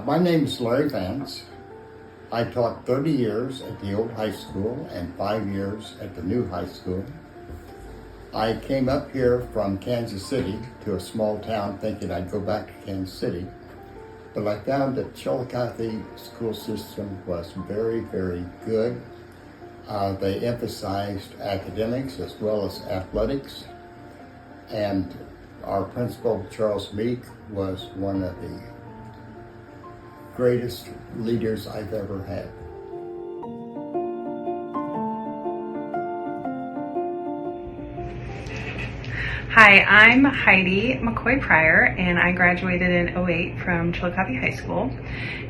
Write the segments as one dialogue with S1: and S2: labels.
S1: My name is Larry Vance. I taught 30 years at the old high school and 5 years at the new high school. I came up here from Kansas City to a small town thinking I'd go back to Kansas City, but I found that Chillicothe school system was very, very good. They emphasized academics as well as athletics, and our principal, Charles Meek, was one of the greatest leaders I've ever had.
S2: Hi, I'm Heidi McCoy Pryor, and I graduated in '08 from Chillicothe High School.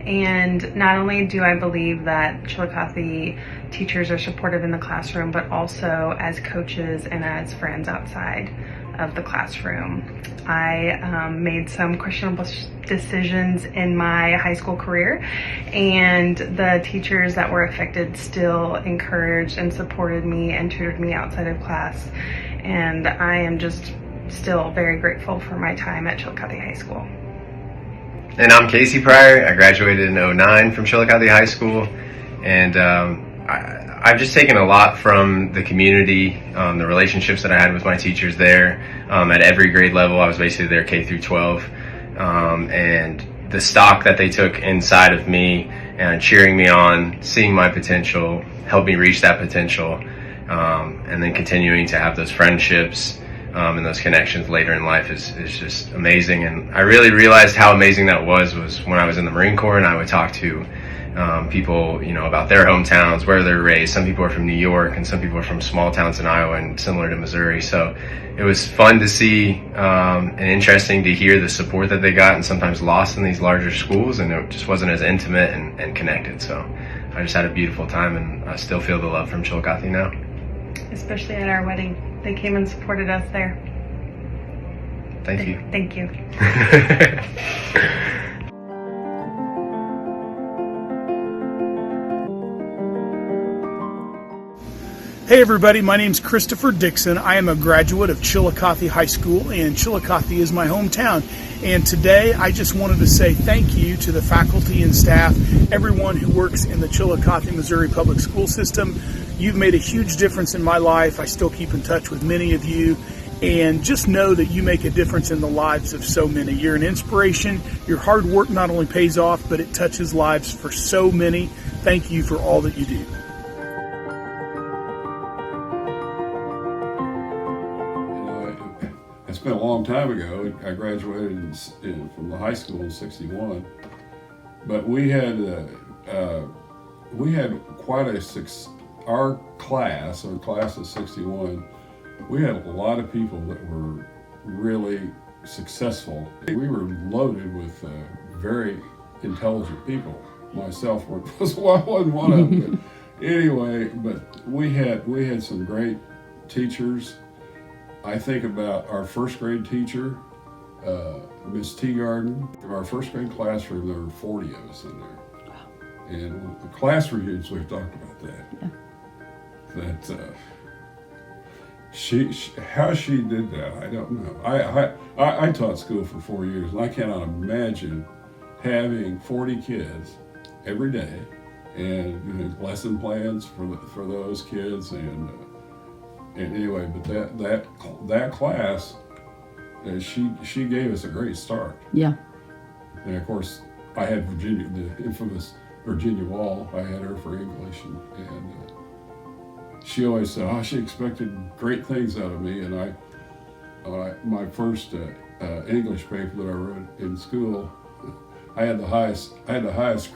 S2: And not only do I believe that Chillicothe teachers are supportive in the classroom, but also as coaches and as friends outside of the classroom. I made some questionable decisions in my high school career, and the teachers that were affected still encouraged and supported me and tutored me outside of class. And I am just still very grateful for my time at Chillicothe High School.
S3: And I'm Casey Pryor. I graduated in '09 from Chillicothe High School, and I've just taken a lot from the community, the relationships that I had with my teachers there. At every grade level, I was basically there K through 12, and the stock that they took inside of me and cheering me on, seeing my potential, helped me reach that potential, and then continuing to have those friendships and those connections later in life is just amazing. And I really realized how amazing that was when I was in the Marine Corps, and I would talk to people, about their hometowns, where they're raised. Some people are from New York, and some people are from small towns in Iowa and similar to Missouri. So it was fun to see and interesting to hear the support that they got, and sometimes lost in these larger schools, and it just wasn't as intimate and connected. So I just had a beautiful time, and I still feel the love from Chillicothe now.
S2: Especially at our wedding. They came and supported us there.
S3: Thank you.
S2: Thank you.
S4: Hey everybody, my name's Christopher Dixon. I am a graduate of Chillicothe High School, and Chillicothe is my hometown. And today I just wanted to say thank you to the faculty and staff, everyone who works in the Chillicothe, Missouri public school system. You've made a huge difference in my life. I still keep in touch with many of you, and just know that you make a difference in the lives of so many. You're an inspiration. Your hard work not only pays off, but it touches lives for so many. Thank you for all that you do.
S5: It's been a long time ago. I graduated from the high school in '61, but we had quite a our class of '61. We had a lot of people that were really successful. We were loaded with very intelligent people. Myself wasn't one of them. But anyway, but we had some great teachers. I think about our first grade teacher, Miss Teagarden. In our first grade classroom, there were 40 of us in there. And the class reviews, we've talked about that.
S6: Yeah.
S5: How she did that, I don't know. I taught school for 4 years, and I cannot imagine having 40 kids every day and lesson plans for those kids and anyway, but that class, she gave us a great start.
S6: Yeah.
S5: And of course, I had Virginia, the infamous Virginia Wall. I had her for English, and she always said, she expected great things out of me. And my first English paper that I wrote in school, I had the highest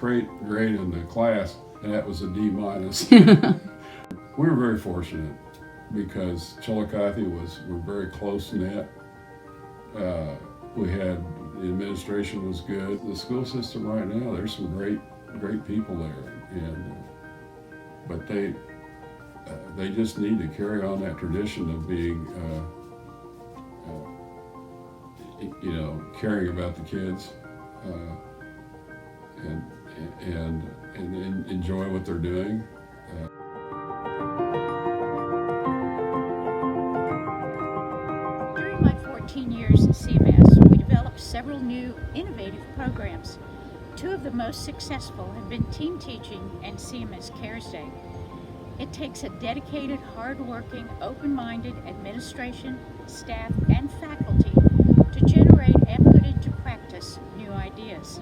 S5: grade in the class, and that was a D-. We were very fortunate, because Chillicothe we're very close knit. The administration was good. The school system right now, there's some great people there, but they just need to carry on that tradition of being, caring about the kids, and enjoy what they're doing.
S7: During my 14 years at CMS, we developed several new innovative programs
S6: Two of the most successful have been team teaching and CMS Cares Day. It takes a dedicated, hard-working, open-minded administration, staff, and faculty to generate and put into practice new ideas.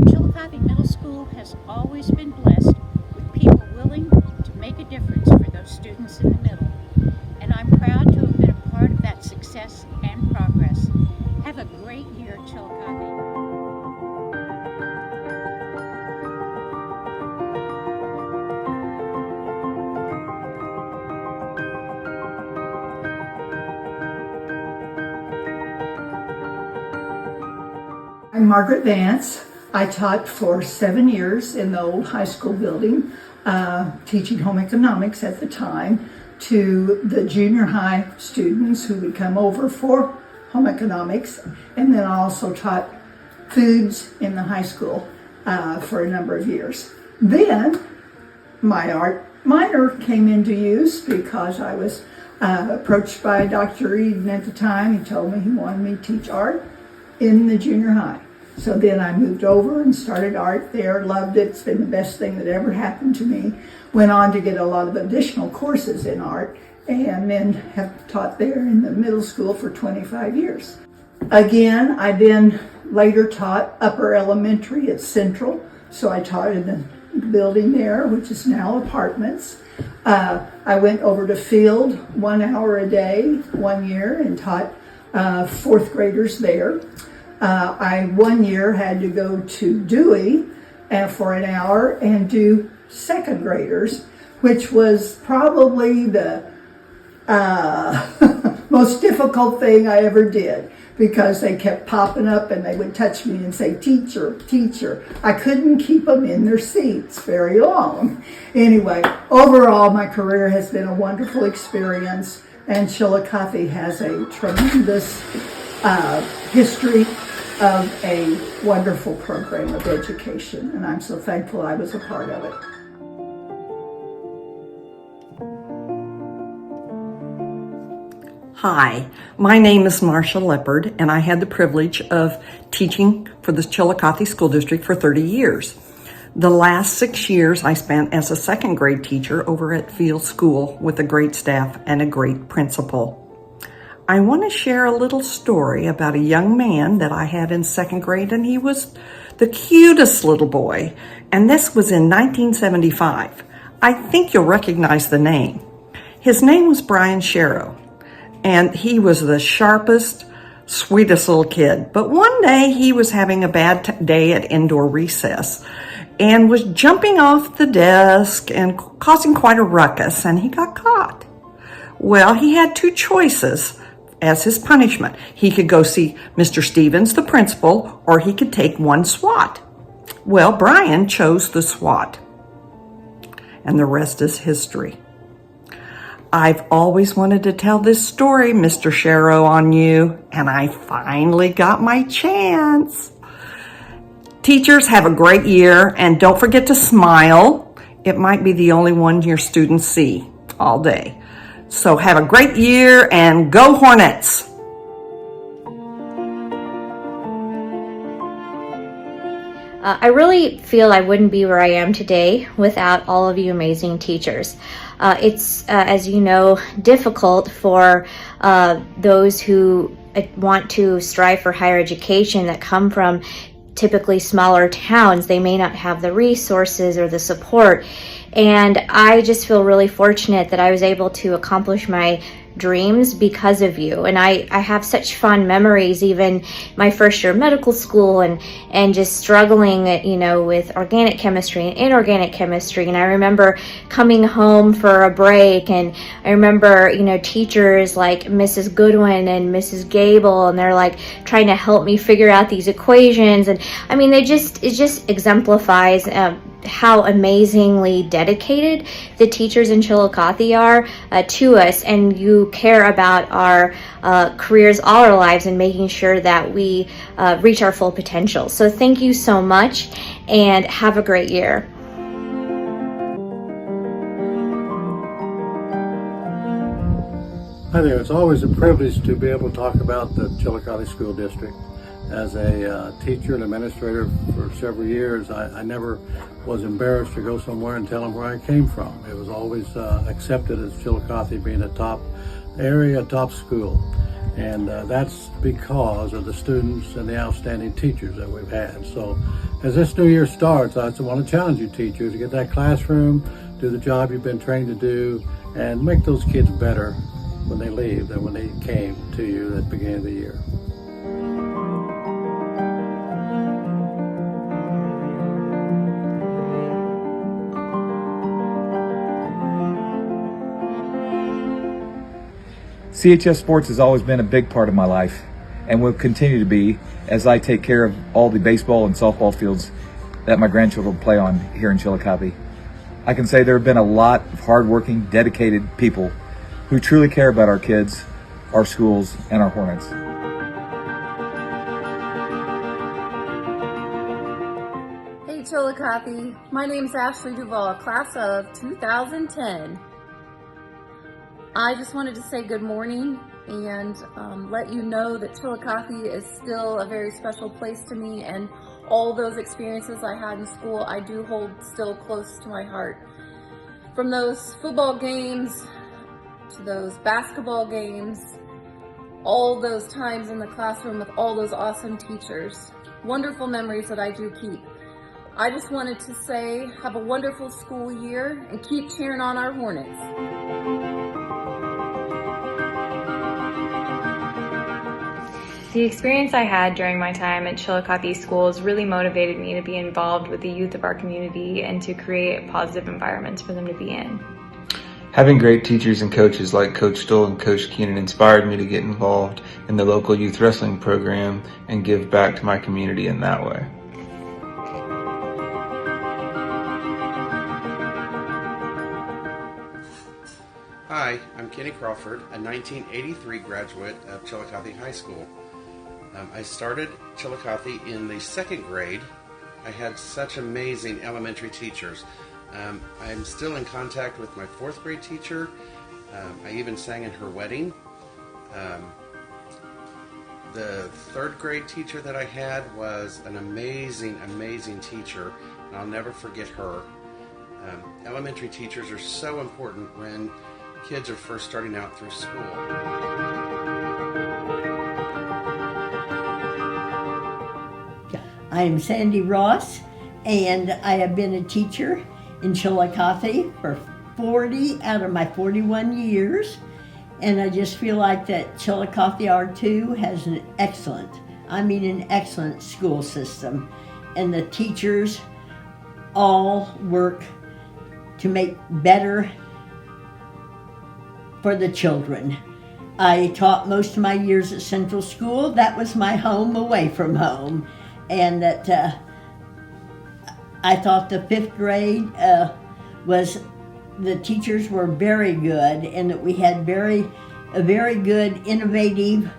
S6: Chillicothe Middle School has always been blessed with people willing to make a difference for those students in the middle. And I'm proud to have been a part of that success and progress. Have a great year, Chillicothe.
S7: I'm Margaret Vance. I taught for 7 years in the old high school building, teaching home economics at the time to the junior high students who would come over for home economics. And then I also taught foods in the high school for a number of years. Then my art minor came into use because I was approached by Dr. Eden at the time. He told me he wanted me to teach art in the junior high. So then I moved over and started art there, loved it. It's been the best thing that ever happened to me. Went on to get a lot of additional courses in art and then have taught there in the middle school for 25 years. Again, I then later taught upper elementary at Central. So I taught in the building there, which is now apartments. I went over to Field 1 hour a day 1 year and taught fourth graders there. I 1 year had to go to Dewey for an hour and do second graders, which was probably the most difficult thing I ever did because they kept popping up and they would touch me and say, "Teacher, teacher." I couldn't keep them in their seats very long. Anyway, overall, my career has been a wonderful experience, and Chillicothe has a tremendous history of a wonderful program of education, and I'm so thankful I was a part of it.
S8: Hi, my name is Marcia Leopard, and I had the privilege of teaching for the Chillicothe School District for 30 years. The last 6 years I spent as a second grade teacher over at Field School with a great staff and a great principal. I want to share a little story about a young man that I had in second grade, and he was the cutest little boy. And this was in 1975. I think you'll recognize the name. His name was Brian Sharrow, and he was the sharpest, sweetest little kid. But one day he was having a bad day at indoor recess and was jumping off the desk and causing quite a ruckus, and he got caught. Well, he had two choices as his punishment. He could go see Mr. Stevens, the principal, or he could take one swat. Well, Brian chose the swat, and the rest is history. I've always wanted to tell this story, Mr. Sharrow, on you, and I finally got my chance. Teachers, have a great year, and don't forget to smile. It might be the only one your students see all day. So have a great year and go Hornets!
S9: I really feel I wouldn't be where I am today without all of you amazing teachers. It's, as you know, difficult for those who want to strive for higher education that come from typically smaller towns. They may not have the resources or the support. And I just feel really fortunate that I was able to accomplish my dreams because of you. And I have such fond memories, even my first year of medical school and just struggling, you know, with organic chemistry and inorganic chemistry. And I remember coming home for a break, and I remember, you know, teachers like Mrs. Goodwin and Mrs. Gable, and they're like trying to help me figure out these equations. And I mean, it just exemplifies how amazingly dedicated the teachers in Chillicothe are to us, and you care about our careers all our lives and making sure that we reach our full potential. So thank you so much, and have a great year.
S10: Hi there. It's always a privilege to be able to talk about the Chillicothe School District. As a teacher and administrator for several years, I never was embarrassed to go somewhere and tell them where I came from. It was always accepted as Chillicothe being a top area, top school. And that's because of the students and the outstanding teachers that we've had. So as this new year starts, I want to challenge you teachers to get that classroom, do the job you've been trained to do, and make those kids better when they leave than when they came to you at the beginning of the year.
S11: CHS Sports has always been a big part of my life and will continue to be as I take care of all the baseball and softball fields that my grandchildren play on here in Chillicothe. I can say there have been a lot of hardworking, dedicated people who truly care about our kids, our schools, and our Hornets.
S12: Hey Chillicothe, my name's Ashley Duvall, class of 2010. I just wanted to say good morning and let you know that Chillicothe is still a very special place to me, and all those experiences I had in school I do hold still close to my heart. From those football games to those basketball games, all those times in the classroom with all those awesome teachers. Wonderful memories that I do keep. I just wanted to say have a wonderful school year and keep cheering on our Hornets.
S2: The experience I had during my time at Chillicothe schools really motivated me to be involved with the youth of our community and to create positive environments for them to be in.
S13: Having great teachers and coaches like Coach Stoll and Coach Keenan inspired me to get involved in the local youth wrestling program and give back to my community in that way.
S14: Hi, I'm Kenny Crawford, a 1983 graduate of Chillicothe High School. I started Chillicothe in the second grade. I had such amazing elementary teachers. I'm still in contact with my fourth grade teacher. I even sang in her wedding. The third grade teacher that I had was an amazing, amazing teacher, and I'll never forget her. Elementary teachers are so important when kids are first starting out through school.
S15: I'm Sandy Ross, and I have been a teacher in Chillicothe for 40 out of my 41 years, and I just feel like that Chillicothe R2 has an excellent school system, and the teachers all work to make better for the children. I taught most of my years at Central School. That was my home away from home. And that I thought the fifth grade the teachers were very good, and that we had very good, innovative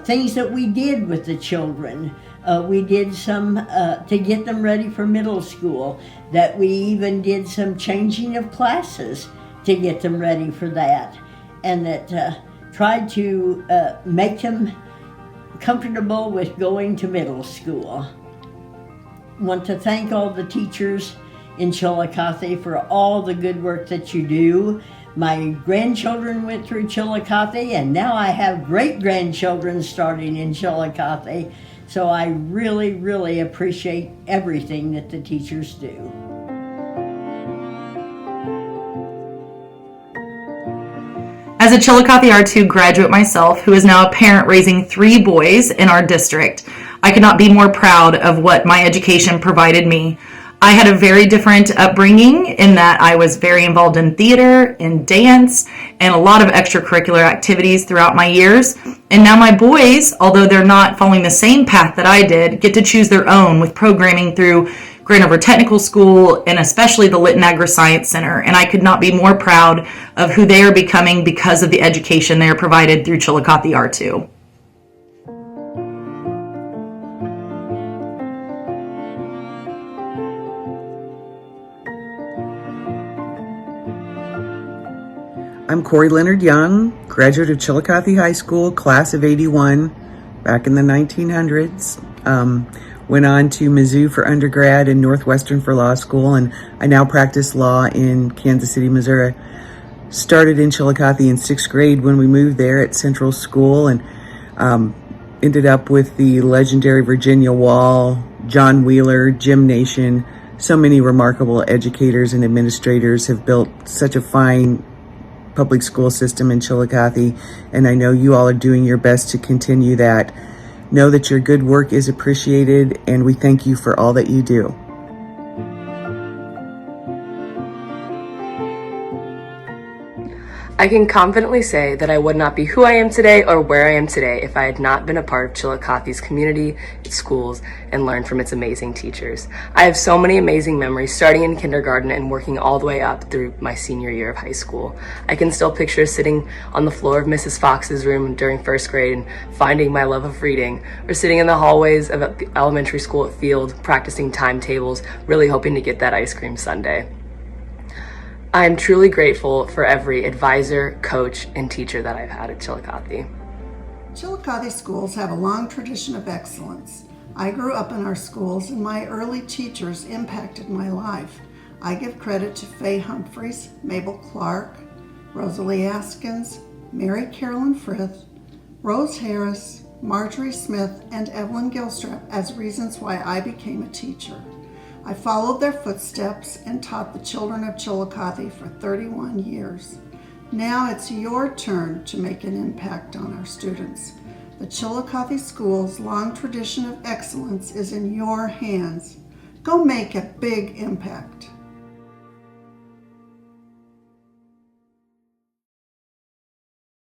S15: things that we did with the children. We did some to get them ready for middle school, that we even did some changing of classes to get them ready for that, and that tried to make them comfortable with going to middle school. Want to thank all the teachers in Chillicothe for all the good work that you do. My grandchildren went through Chillicothe, and now I have great-grandchildren starting in Chillicothe. So I really, really appreciate everything that the teachers do.
S2: As a Chillicothe R2 graduate myself, who is now a parent raising 3 boys in our district, I could not be more proud of what my education provided me. I had a very different upbringing in that I was very involved in theater, in dance, and a lot of extracurricular activities throughout my years. And now my boys, although they're not following the same path that I did, get to choose their own with programming through Granover Technical School and especially the Lytton Agri-Science Center. And I could not be more proud of who they are becoming because of the education they are provided through Chillicothe R2.
S16: I'm Corey Leonard Young, graduate of Chillicothe High School, class of '81, back in the 1900s. went on to Mizzou for undergrad and Northwestern for law school, and I now practice law in Kansas City, Missouri. Started in Chillicothe in 6th grade when we moved there at Central School, and ended up with the legendary Virginia Wall, John Wheeler, Jim Nation. So many remarkable educators and administrators have built such a fine public school system in Chillicothe, and I know you all are doing your best to continue that. Know that your good work is appreciated, and we thank you for all that you do.
S17: I can confidently say that I would not be who I am today or where I am today if I had not been a part of Chillicothe's community, its schools, and learned from its amazing teachers. I have so many amazing memories starting in kindergarten and working all the way up through my senior year of high school. I can still picture sitting on the floor of Mrs. Fox's room during 1st grade and finding my love of reading, or sitting in the hallways of elementary school at Field practicing timetables, really hoping to get that ice cream sundae. I am truly grateful for every advisor, coach, and teacher that I've had at Chillicothe.
S18: Chillicothe schools have a long tradition of excellence. I grew up in our schools, and my early teachers impacted my life. I give credit to Faye Humphreys, Mabel Clark, Rosalie Askins, Mary Carolyn Frith, Rose Harris, Marjorie Smith, and Evelyn Gilstrap as reasons why I became a teacher. I followed their footsteps and taught the children of Chillicothe for 31 years. Now it's your turn to make an impact on our students. The Chillicothe School's long tradition of excellence is in your hands. Go make a big impact.